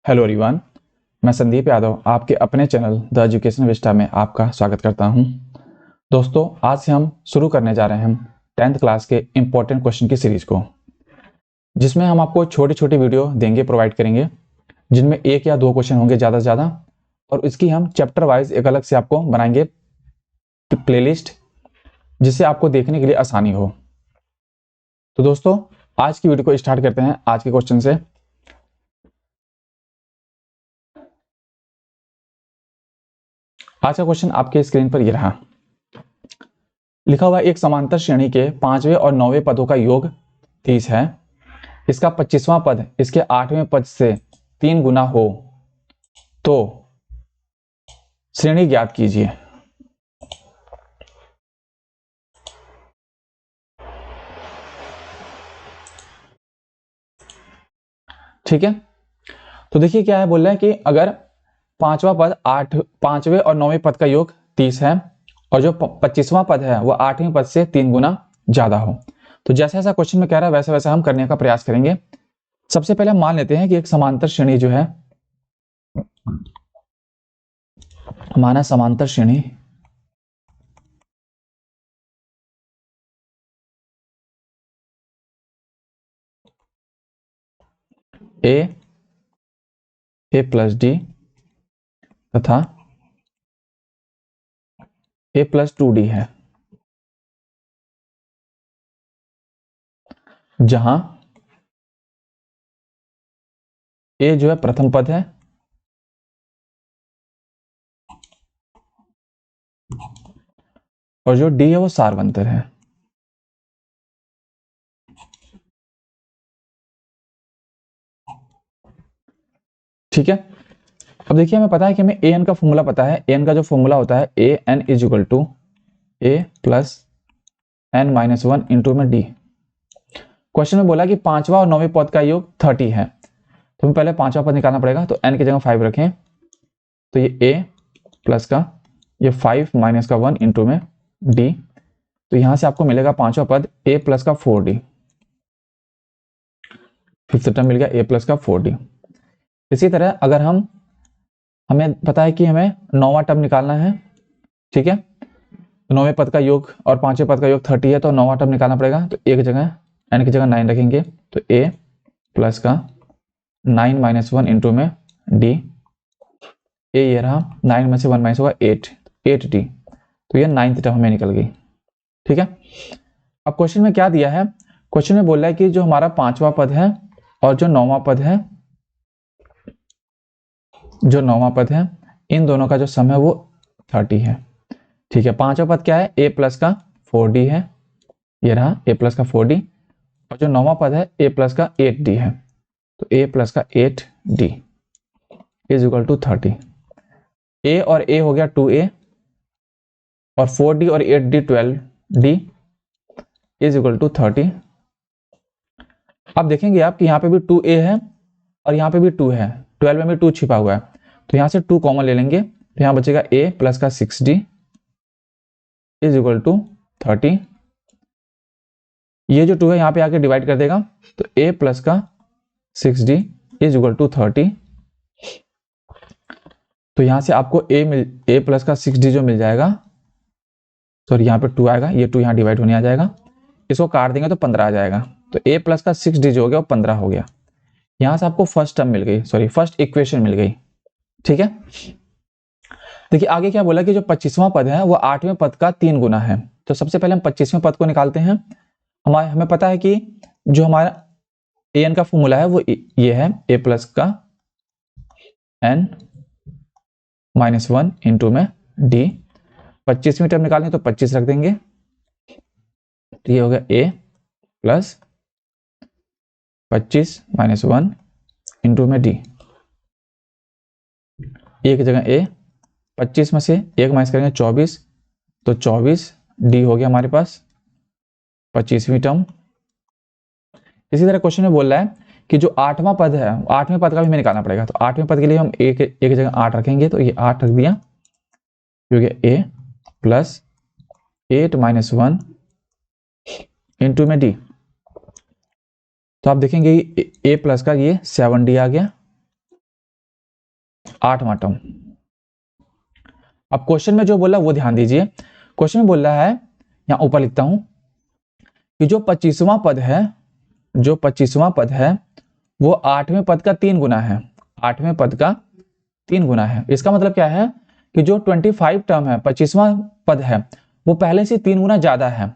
Hello everyone, मैं संदीप यादव आपके अपने चैनल द एजुकेशन विस्टा में आपका स्वागत करता हूं। दोस्तों, आज से हम शुरू करने जा रहे हैं 10th क्लास के इम्पोर्टेंट क्वेश्चन की सीरीज को, जिसमें हम आपको छोटी छोटी वीडियो देंगे, प्रोवाइड करेंगे, जिनमें एक या दो क्वेश्चन होंगे ज़्यादा से ज़्यादा, और इसकी हम चैप्टर वाइज एक अलग से आपको बनाएंगे प्लेलिस्ट, जिससे आपको देखने के लिए आसानी हो। तो दोस्तों, आज की वीडियो को स्टार्ट करते हैं आज के क्वेश्चन से। आज का क्वेश्चन आपके स्क्रीन पर ये रहा। लिखा हुआ एक समांतर श्रेणी के 5वें और 9वें पदों का योग 30 है। इसका 25वां पद इसके 8वें पद से 3 गुना हो तो श्रेणी ज्ञात कीजिए। ठीक है, तो देखिए क्या है, बोल रहे हैं कि अगर पांचवें और 9वें पद का योग 30 है और जो 25वां पद है वो 8वें पद से 3 गुना ज्यादा हो, तो जैसा जैसा क्वेश्चन में कह रहा है वैसा वैसा हम करने का प्रयास करेंगे। सबसे पहले हम मान लेते हैं कि एक समांतर श्रेणी जो है, माना समांतर श्रेणी ए प्लस डी तथा ए प्लस 2d है, जहां ए जो है प्रथम पद है और जो डी है वो सार्वंतर है। ठीक है, अब देखिए हमें पता है कि हमें ए एन का फॉर्मूला पता है। ए एन का जो फॉर्मूला होता है A N is equal to A plus N minus 1 into में डी। क्वेश्चन में बोला कि 5वां और 9वें पद का योग 30 है, तो हमें पहले 5वां पद निकालना पड़ेगा। तो एन की जगह 5 रखें, तो ये ए प्लस का ये 5 माइनस का 1 इंटू में डी, तो यहां से आपको मिलेगा 5वां पद ए प्लस का 4d। फिफ्थ टर्म मिल गया ए प्लस का 4d। इसी तरह अगर हमें पता है कि हमें 9वां टर्म निकालना है। ठीक है, तो 9वें पद का योग और 5वें पद का योग 30 है, तो 9वां टर्म निकालना पड़ेगा। तो एक जगह एन की जगह 9 रखेंगे, तो ए प्लस का 9 माइनस 1 इंटू में डी। ए ये रहा, 9 में से 1 माइनस होगा 8d, तो ये 9th टर्म हमें निकल गई। ठीक है, अब क्वेश्चन में क्या दिया है, क्वेश्चन में बोल रहा है कि जो हमारा 5वां पद है और जो 9वां पद है, इन दोनों का जो सम है वो 30 है। ठीक है, 5वां पद क्या है, ए प्लस का 4d है, ये रहा ए प्लस का 4d, और जो 9वां पद है ए प्लस का 8d है, तो ए प्लस का 8d इज इक्वल टू 30। ए और ए हो गया 2a और 4d और 8d 12d is equal to 30। अब देखेंगे आप कि यहाँ पे भी 2a है और यहाँ पे भी 2 है, 12 में भी 2 छिपा हुआ है, तो यहाँ से 2 कॉमन ले लेंगे, तो यहाँ बचेगा a प्लस का 6d इज इक्वल टू 30। ये जो 2 है यहाँ पे आके डिवाइड कर देगा, तो a प्लस का 6d इज इक्वल टू 30। तो यहाँ से आपको a प्लस का 6d जो मिल जाएगा, सॉरी यहाँ पे 2 आएगा, ये 2 यहाँ डिवाइड होने आ जाएगा, इसको काट देंगे तो 15 आ जाएगा, तो a प्लस का 6d जो हो गया वो 15 हो गया। यहाँ से आपको फर्स्ट टर्म मिल गई, सॉरी फर्स्ट इक्वेशन मिल गई। ठीक है, देखिए आगे क्या बोला कि जो 25वां पद है वो 8वें पद का 3 गुना है। तो सबसे पहले हम 25वें पद को निकालते हैं। हमें पता है कि जो हमारा ए एन का फॉर्मूला है वो ये है ए प्लस का एन माइनस 1 इंटू में डी। 25वीं टर्म निकालें तो 25 रख देंगे, तो ये हो गया ए प्लस 25 माइनस 1 इंटू में डी। एक जगह ए, 25 में से एक माइनस करेंगे 24, तो 24 डी हो गया हमारे पास 25वीं टर्म। इसी तरह क्वेश्चन में बोल रहा है कि जो 8वां पद है, 8वें पद का भी हमें निकालना पड़ेगा, तो 8वें पद के लिए हम एक जगह 8 रखेंगे, तो ये 8 रख दिया, जो कि ए प्लस 8 माइनस 1 इंटू में डी। तो आप देखेंगे ए प्लस का ये 7d आ गया, 8वां टर्म। अब क्वेश्चन में जो बोला वो ध्यान दीजिए। क्वेश्चन में बोल रहा है, यहां ऊपर लिखता हूं कि जो 25वां पद है, जो 25वां पद है वो 8वें पद का 3 गुना है, 8वें पद का 3 गुना है। इसका मतलब क्या है कि जो 25 टर्म है, 25वां पद है, वो पहले से 3 गुना ज्यादा है।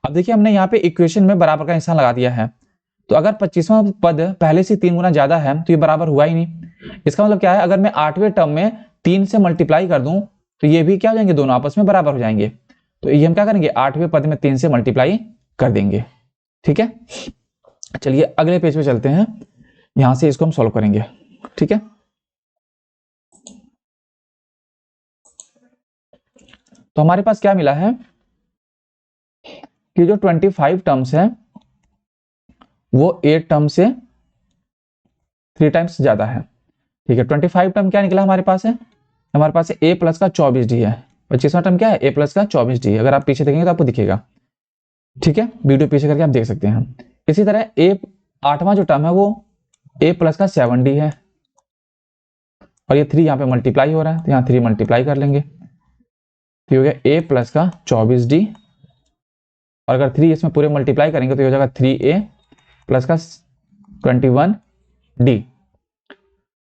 अब देखिए हमने यहाँ पे इक्वेशन में बराबर का निशान लगा दिया है, तो अगर 25वां पद पहले से 3 गुना ज्यादा है तो ये बराबर हुआ ही नहीं। इसका मतलब क्या है, अगर मैं 8वें टर्म में 3 से मल्टीप्लाई कर दूं तो ये भी क्या हो जाएंगे, दोनों आपस में बराबर हो जाएंगे। तो ये हम क्या करेंगे, 8वें पद में 3 से मल्टीप्लाई कर देंगे। ठीक है, चलिए अगले पेज पे चलते हैं, यहां से इसको हम सॉल्व करेंगे। ठीक है, तो हमारे पास क्या मिला है कि जो 25 टर्म्स है वो 8 टर्म से 3 टाइम्स ज्यादा है। ठीक है, 25 टर्म क्या निकला हमारे पास है, हमारे पास a प्लस का 24d है। 25वां टर्म क्या है, a प्लस का 24d। अगर आप पीछे देखेंगे तो आपको दिखेगा। ठीक है, वीडियो पीछे करके आप देख सकते हैं। इसी तरह a 8वां जो टर्म है वो a प्लस का 7d है, और ये 3 यहाँ पे मल्टीप्लाई हो रहा है तो यहाँ 3 मल्टीप्लाई कर लेंगे, तो हो गया a प्लस का 24d, और अगर 3 इसमें पूरे मल्टीप्लाई करेंगे तो हो जाएगा 3a प्लस का 21d।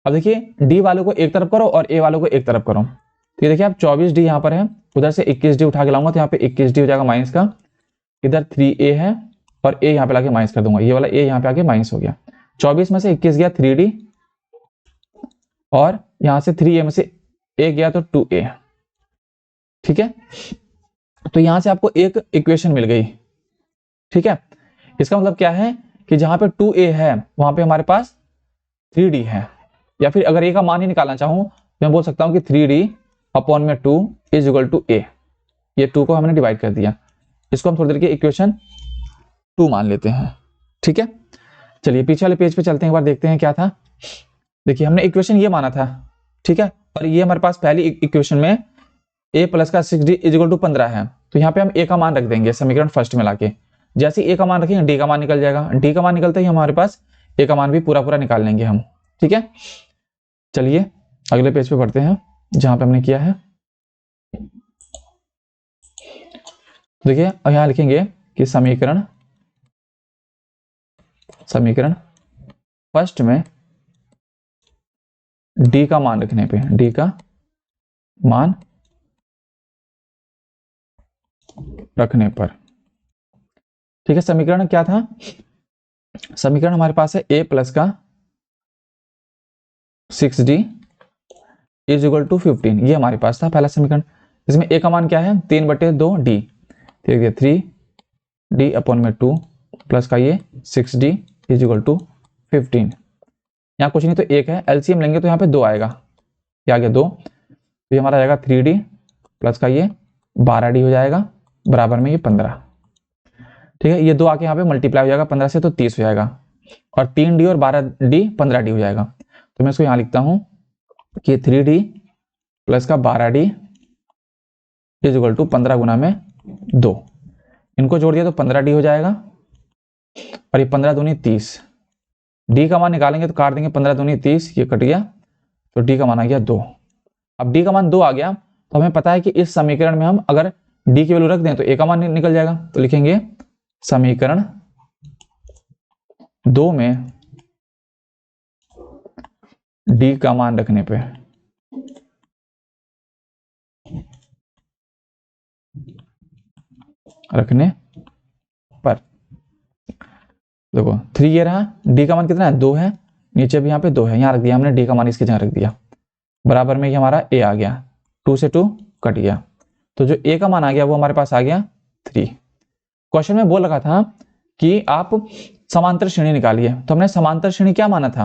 अब देखिए d वालों को एक तरफ करो और a वालों को एक तरफ करो, तो ये देखिए आप 24d यहाँ पर है, उधर से 21d उठा के लाऊंगा तो यहाँ पे 21d हो जाएगा माइनस का, इधर 3a है और a यहाँ पे लाके माइनस कर दूंगा, ये वाला a यहाँ पे आके माइनस हो गया। 24 में से 21 गया 3d, और यहाँ से 3a में से a गया तो 2a। ठीक है, तो यहां से आपको एक इक्वेशन मिल गई। ठीक है, इसका मतलब क्या है कि जहां पे 2a है वहां पे हमारे पास 3d है, या फिर अगर a का मान ही निकालना चाहूं तो मैं बोल सकता हूं कि 3d अपॉन में 2 इज इक्वल टू a। ये 2 को हमने डिवाइड कर दिया, इसको हम थोड़ी देर के इक्वेशन 2 मान लेते हैं। ठीक है, चलिए पीछे वाले पेज पे चलते हैं, एक बार देखते हैं क्या था। देखिए हमने इक्वेशन ये माना था, ठीक है, और ये हमारे पास पहली इक्वेशन में a प्लस का 6d इज इक्वल टू 15 है, तो यहाँ पे हम a का मान रख देंगे समीकरण फर्स्ट में लाके। जैसे a का मान रखेंगे d का मान निकल जाएगा, d का मान निकलते ही हमारे पास a का मान भी पूरा पूरा निकाल लेंगे हम। ठीक है, चलिए अगले पेज पे बढ़ते हैं जहां पे हमने किया है। देखिए अब यहां लिखेंगे कि समीकरण फर्स्ट में d का मान रखने पे, d का मान रखने पर, ठीक है, समीकरण क्या था, समीकरण हमारे पास है a प्लस का 6d इज इक्वल टू 15, ये हमारे पास था पहला समीकरण। इसमें a का मान क्या है, 3/2d, ठीक है, 3d अपॉन में 2 प्लस का ये 6d इज इक्वल टू 15। यहाँ कुछ नहीं तो 1 है, एलसीएम लेंगे तो यहाँ पे 2 आएगा, क्या आ गया 2, तो ये हमारा आएगा 3d प्लस का ये 12d हो जाएगा, बराबर में ये 15। ठीक है, ये 2 आके यहाँ पे मल्टीप्लाई हो जाएगा 15 से तो 30 हो जाएगा, और 3d और 12d 15d हो जाएगा। तो मैं इसको यहाँ लिखता हूँ कि 3d प्लस का 12d इज इक्वल टू 15 गुना में 2, इनको जोड़ दिया तो 15d हो जाएगा, और ये 15 दूनी 30, d का मान निकालेंगे तो काट देंगे, 15 दूनी 30, ये कट गया, तो d का मान आ गया 2। अब d का मान 2 आ गया तो हमें पता है कि इस समीकरण में हम अगर d की वैल्यू रख दें तो a का मान निकल जाएगा, तो लिखेंगे समीकरण 2 में d का मान रखने पे देखो 3 ये रहा, d का मान कितना है 2 है, नीचे भी यहाँ पे 2 है, यहाँ रख दिया हमने d का मान इसके जगह रख दिया, बराबर में ये हमारा a आ गया, 2 से 2 कट गया, तो जो a का मान आ गया वो हमारे पास आ गया 3। क्वेश्चन में बोल रखा था कि आप समांतर श्रेणी निकालिए, तो हमने समांतर श्रेणी क्या माना था,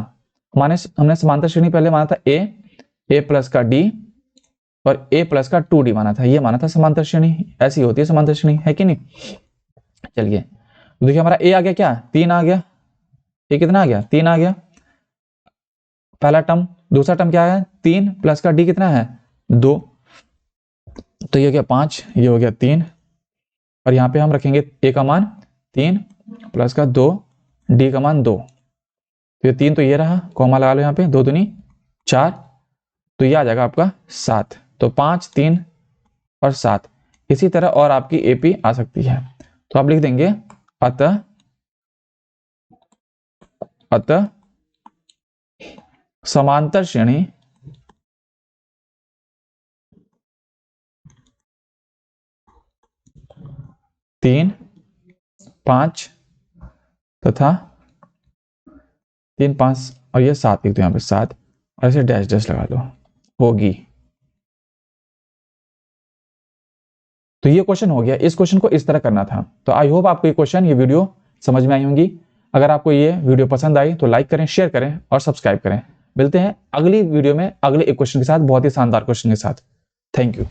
हमने समांतर श्रेणी पहले माना था a प्लस का d और a प्लस का 2d माना था, ये माना था समांतर श्रेणी, ऐसी होती है समांतर श्रेणी, है कि नहीं। चलिए देखिए हमारा a आ गया क्या, 3 आ गया, a कितना आ गया 3 आ गया पहला टर्म, दूसरा टर्म क्या है 3 प्लस का d कितना है 2, तो ये हो गया 5, ये हो गया 3, और यहाँ पे हम रखेंगे a का मान 3 प्लस का 2, d का मान 2, तो ये 3 तो ये रहा, कॉमा लगा लो यहाँ पे, 2 दूनी 4, तो ये आ जाएगा आपका 7। तो 5, 3 और 7। इसी तरह और आपकी एपी आ सकती है। तो आप लिख देंगे अतः समांतर श्रेणी तीन, 5 तथा 3, 5 और ये 7 लिख दो यहाँ पे 7 और ऐसे डैश डैश लगा दो, होगी। तो ये क्वेश्चन हो गया। इस क्वेश्चन को इस तरह करना था। तो आई होप आपको ये क्वेश्चन, ये वीडियो समझ में आई होंगी। अगर आपको ये वीडियो पसंद आई तो लाइक करें, शेयर करें और सब्सक्राइब करें। मिलते हैं अगली वीडियो में अगले एक क्वेश्चन के साथ, बहुत ही शानदार क्वेश्चन के साथ। Thank you.